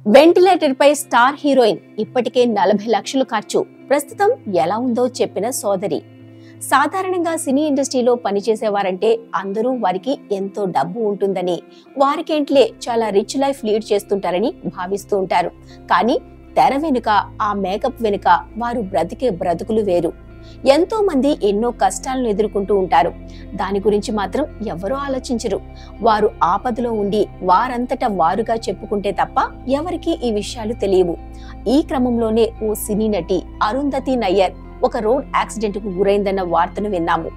Ventilator పై star heroine ఇప్పటికే 40 లక్షలు ఖర్చు. ప్రస్తుతం ఎలా ఉందో చెప్పిన సోదరి. సాధారణంగా సినీ ఇండస్ట్రీలో పనిచేసేవారంటే అందరూ వారికి ఎంతో డబ్బు ఉంటుందని, వారికేంట్లే చాలా రిచ్ లైఫ్ లీడ్ చేస్తుంటారని భావిస్తూ ఉంటారు. కానీ తెర వెనుక, ఆ మేకప్ వెనుక వారు బ్రతికే బ్రతుకులు వేరు. ఎంతో మంది ఎన్నో కష్టాలను ఎదుర్కొంటూ ఉంటారు. దాని గురించి మాత్రం ఎవరూ ఆలోచించరు. వారు ఆపదలో ఉండి వారంతటా వారుగా చెప్పుకుంటే తప్ప ఎవరికీ ఈ విషయాలు తెలియవు. ఈ క్రమంలోనే ఓ సినీ నటి అరుంధతి నయ్యర్ ఒక రోడ్ యాక్సిడెంట్ కు గురైందన్న వార్తను విన్నాము.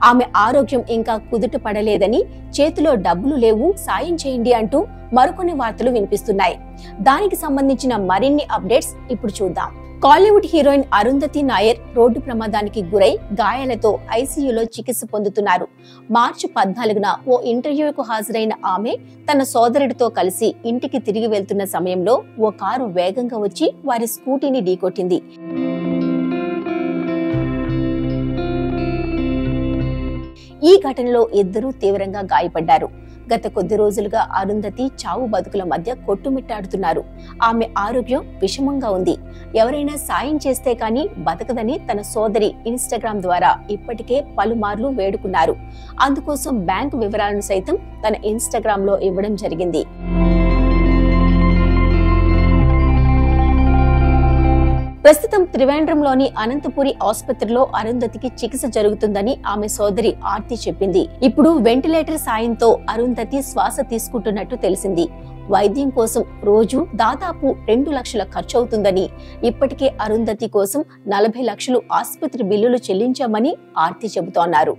ఆమె ఆరోగ్యం ఇంకా కుదుట పడలేదని, చేతిలో డబ్బులు లేవు, సాయం చేయండి అంటూ మరికొన్ని వార్తలు వినిపిస్తున్నాయి. దానికి సంబంధించిన మరిన్ని అప్డేట్స్ ఇప్పుడు చూద్దాం. కాలీవుడ్ హీరోయిన్ అరుంధతి నాయర్ రోడ్డు ప్రమాదానికి గురై గాయాలతో ఐసీయూలో చికిత్స పొందుతున్నారు. మార్చి 14న ఓ ఇంటర్వ్యూకు హాజరైన ఆమె తన సోదరుడితో కలిసి ఇంటికి తిరిగి వెళ్తున్న సమయంలో ఓ కారు వేగంగా వచ్చి వారి స్కూటీని ఢీకొట్టింది. ఈ ఘటనలో ఇద్దరూ తీవ్రంగా గాయపడ్డారు. గత కొద్ది రోజులుగా అరుంధతి చావు బతుకుల మధ్య కొట్టుమిట్టాడుతున్నారు. ఆమె ఆరోగ్యం విషమంగా ఉంది. ఎవరైనా సాయం చేస్తే కానీ బతకదని తన సోదరి ఇన్స్టాగ్రామ్ ద్వారా ఇప్పటికే పలుమార్లు వేడుకున్నారు. అందుకోసం బ్యాంకు వివరాలను సైతం తన ఇన్స్టాగ్రామ్ లో ఇవ్వడం జరిగింది. ప్రస్తుతం త్రివేంద్రంలోని అనంతపురి ఆసుపత్రిలో అరుంధతికి చికిత్స జరుగుతుందని ఆమె సోదరి ఆర్తి చెప్పింది. ఇప్పుడు వెంటిలేటర్ సాయంతో అరుంధతి శ్వాస తీసుకుంటున్నట్టు తెలిసింది. వైద్యం కోసం రోజు దాదాపు 2 లక్షల ఖర్చు అవుతుందని, ఇప్పటికే అరుంధతి కోసం 40 లక్షలు ఆసుపత్రి బిల్లులు చెల్లించామని ఆర్తి చెబుతోన్నారు.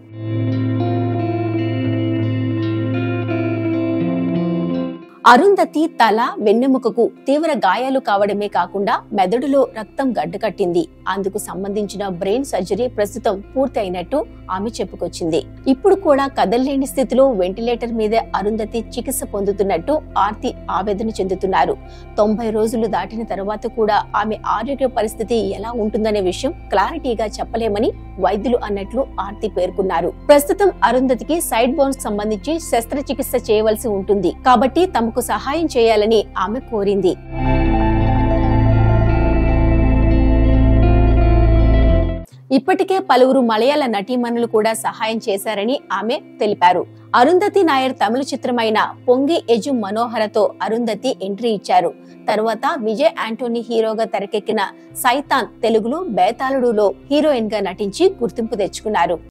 అరుంధతి తల, వెన్నెముకకు తీవ్ర గాయాలు కావడమే కాకుండా మెదడులో రక్తం గడ్డకట్టింది. అందుకు సంబంధించిన బ్రెయిన్ సర్జరీ ప్రస్తుతం పూర్తి అయినట్టు ఆమె చెప్పుకొచ్చింది. ఇప్పుడు కూడా కదల్లేని స్థితిలో వెంటిలేటర్ మీద అరుంధతి చికిత్స పొందుతున్నట్టు ఆర్తి ఆవేదన చెందుతున్నారు. 90 రోజులు దాటిన తర్వాత కూడా ఆమె ఆరోగ్య పరిస్థితి ఎలా ఉంటుందనే విషయం క్లారిటీగా చెప్పలేమని వైద్యులు అన్నట్లు ఆర్తి పేర్కొన్నారు. ప్రస్తుతం అరుంధతికి సైడ్ బోన్స్ సంబంధించి శస్త్రచికిత్స చేయవలసి ఉంటుంది కాబట్టి తమకు సహాయం చేయాలని ఆమె కోరింది. ఇప్పటికే పలువురు మలయాళ నటీమణులు కూడా సహాయం చేశారని ఆమె తెలిపారు. అరుంధతి నాయర్ తమిళ చిత్రమైన పొంగి ఎజు మనోహరతో అరుంధతి ఎంట్రీ ఇచ్చారు. తరువాత విజయ్ ఆంటోనీ హీరోగా తెరకెక్కిన సైతాన్ తెలుగులో బేతాళుడులో హీరోయిన్ గా నటించి గుర్తింపు తెచ్చుకున్నారు.